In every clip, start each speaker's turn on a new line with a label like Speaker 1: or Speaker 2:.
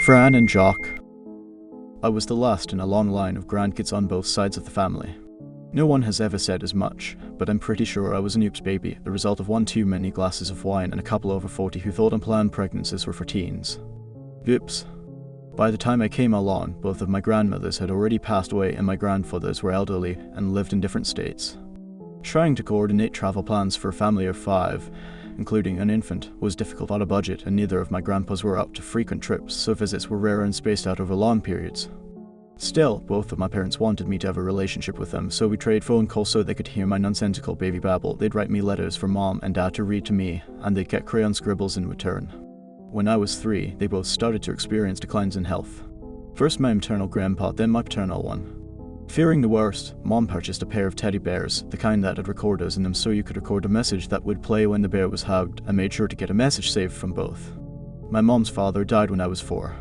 Speaker 1: Fran and Jock. I was the last in a long line of grandkids on both sides of the family. No one has ever said as much, but I'm pretty sure I was an oops baby, the result of one too many glasses of wine and a couple over 40 who thought unplanned pregnancies were for teens. Oops. By the time I came along, both of my grandmothers had already passed away and my grandfathers were elderly and lived in different states. Trying to coordinate travel plans for a family of 5, including an infant, was difficult on a budget, and neither of my grandpas were up to frequent trips, so visits were rare and spaced out over long periods. Still, both of my parents wanted me to have a relationship with them, so we traded phone calls so they could hear my nonsensical baby babble. They'd write me letters for mom and dad to read to me, and they'd get crayon scribbles in return. When I was 3, they both started to experience declines in health. First my maternal grandpa, then my paternal one. Fearing the worst, mom purchased a pair of teddy bears, the kind that had recorders in them so you could record a message that would play when the bear was hugged, and made sure to get a message saved from both. My mom's father died when I was 4.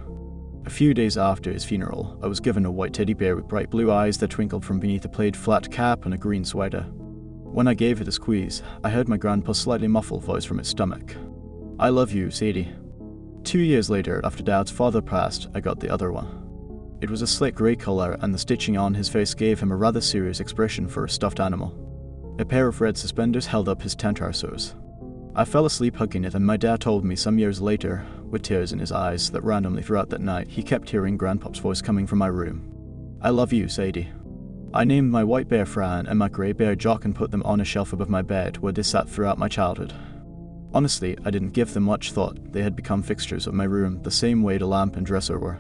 Speaker 1: A few days after his funeral, I was given a white teddy bear with bright blue eyes that twinkled from beneath a plaid flat cap and a green sweater. When I gave it a squeeze, I heard my grandpa's slightly muffled voice from its stomach. "I love you, Sadie." 2 years later, after Dad's father passed, I got the other one. It was a slate grey colour, and the stitching on his face gave him a rather serious expression for a stuffed animal. A pair of red suspenders held up his torsos. I fell asleep hugging it, and my dad told me some years later, with tears in his eyes, that randomly throughout that night he kept hearing Grandpop's voice coming from my room. "I love you, Sadie." I named my white bear Fran and my grey bear Jock and put them on a shelf above my bed where they sat throughout my childhood. Honestly, I didn't give them much thought. They had become fixtures of my room the same way the lamp and dresser were.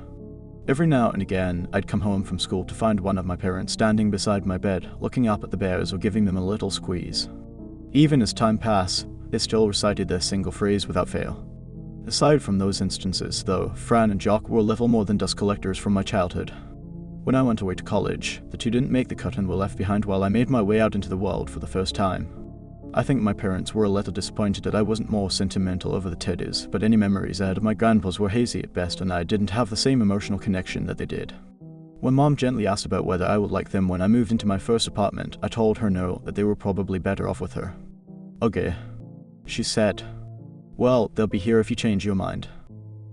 Speaker 1: Every now and again, I'd come home from school to find one of my parents standing beside my bed, looking up at the bears or giving them a little squeeze. Even as time passed, they still recited their single phrase without fail. Aside from those instances, though, Fran and Jock were little more than dust collectors from my childhood. When I went away to college, the two didn't make the cut and were left behind while I made my way out into the world for the first time. I think my parents were a little disappointed that I wasn't more sentimental over the teddies, but any memories I had of my grandpas were hazy at best, and I didn't have the same emotional connection that they did. When Mom gently asked about whether I would like them when I moved into my first apartment, I told her no, that they were probably better off with her. "Okay," she said. "Well, they'll be here if you change your mind."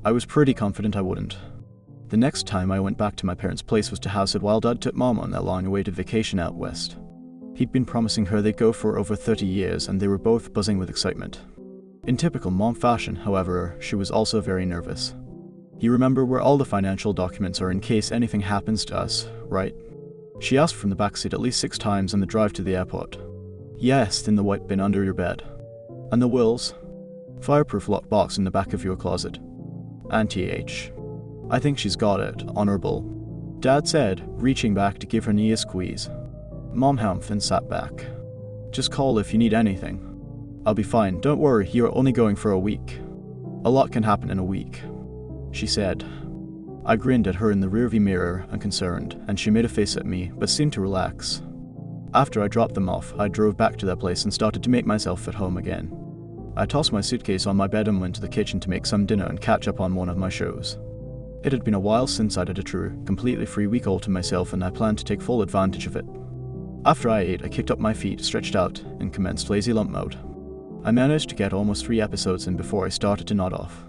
Speaker 1: I was pretty confident I wouldn't. The next time I went back to my parents' place was to house it while Dad took Mom on their long-awaited vacation out west. He'd been promising her they'd go for over 30 years, and they were both buzzing with excitement. In typical Mom fashion, however, she was also very nervous. "You remember where all the financial documents are in case anything happens to us, right?" She asked from the backseat at least 6 times on the drive to the airport. "Yes, in the white bin under your bed." "And the wills?" "Fireproof locked box in the back of your closet." Auntie H. "I think she's got it, honourable," Dad said, reaching back to give her knee a squeeze. Mom humphed and sat back. "Just call if you need anything." "I'll be fine, don't worry, you're only going for a week." "A lot can happen in a week," she said. I grinned at her in the rearview mirror, unconcerned, and she made a face at me, but seemed to relax. After I dropped them off, I drove back to their place and started to make myself at home again. I tossed my suitcase on my bed and went to the kitchen to make some dinner and catch up on one of my shows. It had been a while since I'd had a true, completely free week all to myself, and I planned to take full advantage of it. After I ate, I kicked up my feet, stretched out, and commenced lazy lump mode. I managed to get almost 3 episodes in before I started to nod off.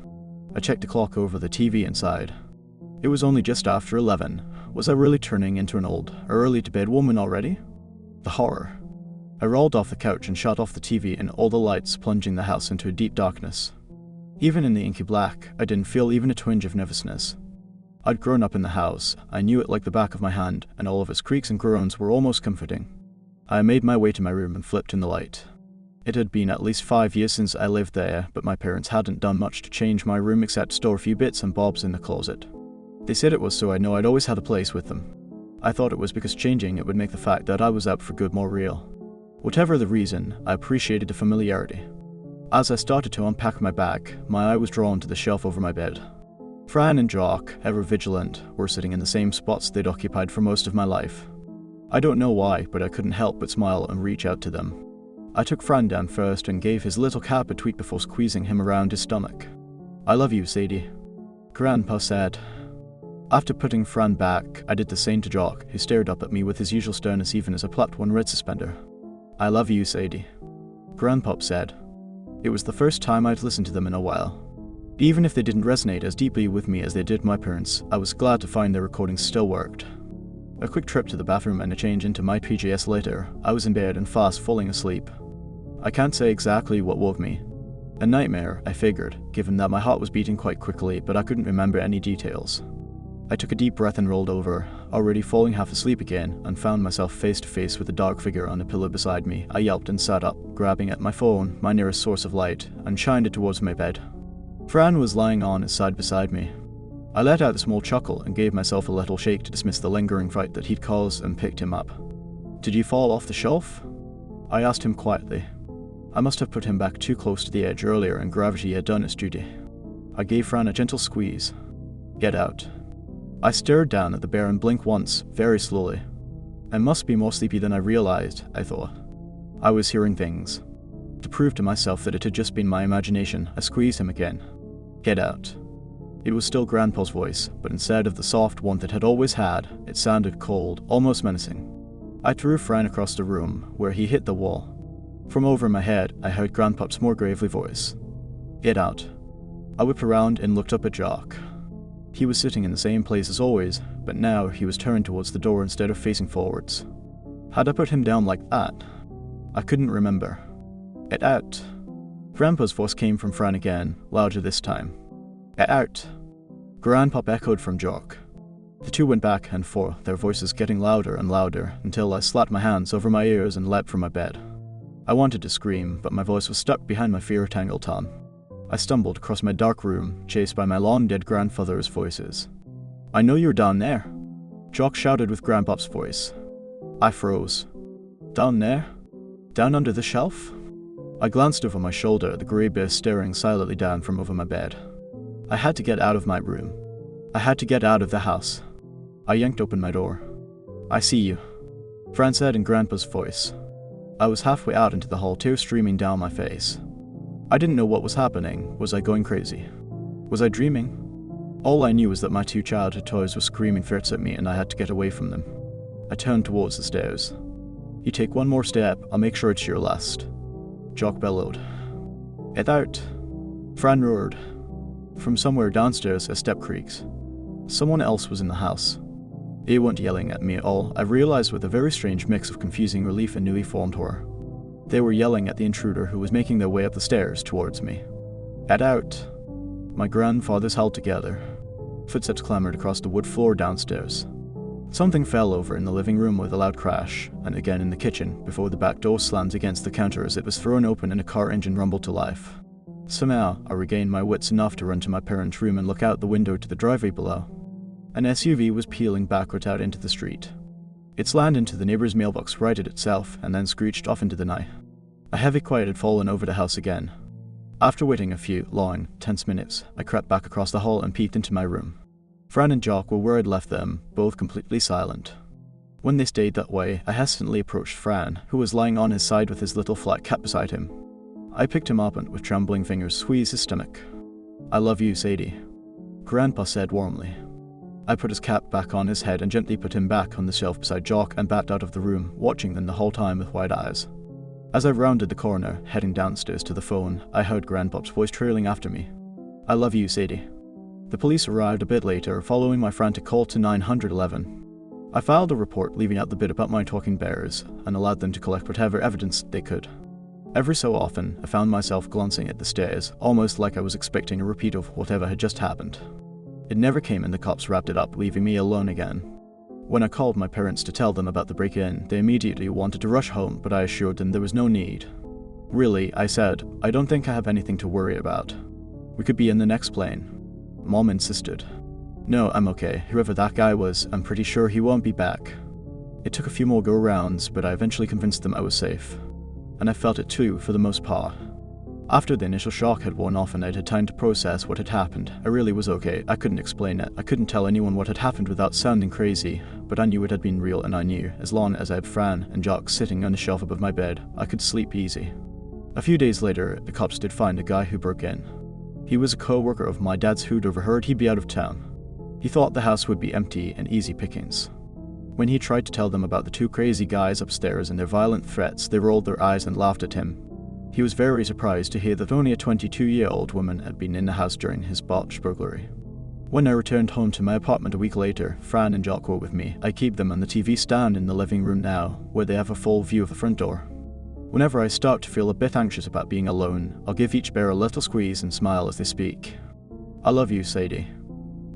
Speaker 1: I checked the clock over the TV inside. It was only just after 11. Was I really turning into an old, early-to-bed woman already? The horror. I rolled off the couch and shut off the TV and all the lights, plunging the house into a deep darkness. Even in the inky black, I didn't feel even a twinge of nervousness. I'd grown up in the house, I knew it like the back of my hand, and all of its creaks and groans were almost comforting. I made my way to my room and flipped in the light. It had been at least 5 years since I lived there, but my parents hadn't done much to change my room except store a few bits and bobs in the closet. They said it was so I know I'd always had a place with them. I thought it was because changing it would make the fact that I was out for good more real. Whatever the reason, I appreciated the familiarity. As I started to unpack my bag, my eye was drawn to the shelf over my bed. Fran and Jock, ever vigilant, were sitting in the same spots they'd occupied for most of my life. I don't know why, but I couldn't help but smile and reach out to them. I took Fran down first and gave his little cap a tweak before squeezing him around his stomach. "I love you, Sadie," Grandpa said. After putting Fran back, I did the same to Jock, who stared up at me with his usual sternness even as I plucked one red suspender. "I love you, Sadie," Grandpop said. It was the first time I'd listened to them in a while. Even if they didn't resonate as deeply with me as they did my parents, I was glad to find their recordings still worked. A quick trip to the bathroom and a change into my PJs later, I was in bed and fast falling asleep. I can't say exactly what woke me. A nightmare, I figured, given that my heart was beating quite quickly, but I couldn't remember any details. I took a deep breath and rolled over, already falling half asleep again, and found myself face to face with a dark figure on a pillow beside me. I yelped and sat up, grabbing at my phone, my nearest source of light, and shined it towards my bed. Fran was lying on his side beside me. I let out a small chuckle and gave myself a little shake to dismiss the lingering fright that he'd caused and picked him up. "Did you fall off the shelf?" I asked him quietly. I must have put him back too close to the edge earlier and gravity had done its duty. I gave Fran a gentle squeeze. "Get out." I stared down at the bear and blinked once, very slowly. I must be more sleepy than I realized, I thought. I was hearing things. To prove to myself that it had just been my imagination, I squeezed him again. "Get out." It was still Grandpa's voice, but instead of the soft warmth it had always had, it sounded cold, almost menacing. I threw Fran across the room, where he hit the wall. From over my head, I heard Grandpa's more gravely voice. "Get out." I whipped around and looked up at Jock. He was sitting in the same place as always, but now he was turned towards the door instead of facing forwards. Had I put him down like that? I couldn't remember. "Get out." Grandpa's voice came from Fran again, louder this time. "Get out." Grandpa echoed from Jock. The two went back and forth, their voices getting louder and louder, until I slapped my hands over my ears and leapt from my bed. I wanted to scream, but my voice was stuck behind my fear-tangled tongue. I stumbled across my dark room, chased by my long-dead grandfather's voices. "I know you're down there," Jock shouted with Grandpa's voice. I froze. "Down there? Down under the shelf?" I glanced over my shoulder at the grey bear staring silently down from over my bed. I had to get out of my room. I had to get out of the house. I yanked open my door. "I see you," Fran said in Grandpa's voice. I was halfway out into the hall, tears streaming down my face. I didn't know what was happening. Was I going crazy? Was I dreaming? All I knew was that my two childhood toys were screaming threats at me and I had to get away from them. I turned towards the stairs. "You take one more step, I'll make sure it's your last," Jock bellowed. "Get out," Fran roared. From somewhere downstairs, a step creaked. Someone else was in the house. They weren't yelling at me at all, I realized with a very strange mix of confusing relief and newly formed horror. They were yelling at the intruder who was making their way up the stairs towards me. "Get out." My grandfathers held together. Footsteps clambered across the wood floor downstairs. Something fell over in the living room with a loud crash, and again in the kitchen, before the back door slammed against the counter as it was thrown open and a car engine rumbled to life. Somehow, I regained my wits enough to run to my parents' room and look out the window to the driveway below. An SUV was peeling backwards out into the street. It slammed into the neighbor's mailbox, righted itself, and then screeched off into the night. A heavy quiet had fallen over the house again. After waiting a few long, tense minutes, I crept back across the hall and peeked into my room. Fran and Jock were where I'd left them, both completely silent. When they stayed that way, I hesitantly approached Fran, who was lying on his side with his little flat cat beside him. I picked him up and with trembling fingers squeezed his stomach. "I love you, Sadie," Grandpa said warmly. I put his cap back on his head and gently put him back on the shelf beside Jock and backed out of the room, watching them the whole time with wide eyes. As I rounded the corner, heading downstairs to the phone, I heard Grandpa's voice trailing after me. "I love you, Sadie." The police arrived a bit later, following my frantic call to 911. I filed a report leaving out the bit about my talking bears, and allowed them to collect whatever evidence they could. Every so often, I found myself glancing at the stairs, almost like I was expecting a repeat of whatever had just happened. It never came and the cops wrapped it up, leaving me alone again. When I called my parents to tell them about the break-in, they immediately wanted to rush home, but I assured them there was no need. "Really," I said, "I don't think I have anything to worry about. We could be in the next plane." Mom insisted. "No, I'm okay. Whoever that guy was, I'm pretty sure he won't be back." It took a few more go-rounds, but I eventually convinced them I was safe. And I felt it too, for the most part. After the initial shock had worn off and I'd had time to process what had happened, I really was okay. I couldn't explain it. I couldn't tell anyone what had happened without sounding crazy, but I knew it had been real and I knew, as long as I had Fran and Jock sitting on the shelf above my bed, I could sleep easy. A few days later, the cops did find a guy who broke in. He was a co-worker of my dad's who'd overheard he'd be out of town. He thought the house would be empty and easy pickings. When he tried to tell them about the two crazy guys upstairs and their violent threats, they rolled their eyes and laughed at him. He was very surprised to hear that only a 22-year-old woman had been in the house during his botched burglary. When I returned home to my apartment a week later, Fran and Jock were with me. I keep them on the TV stand in the living room now, where they have a full view of the front door. Whenever I start to feel a bit anxious about being alone, I'll give each bear a little squeeze and smile as they speak. I love you, Sadie.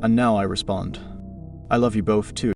Speaker 1: And now I respond. I love you both too.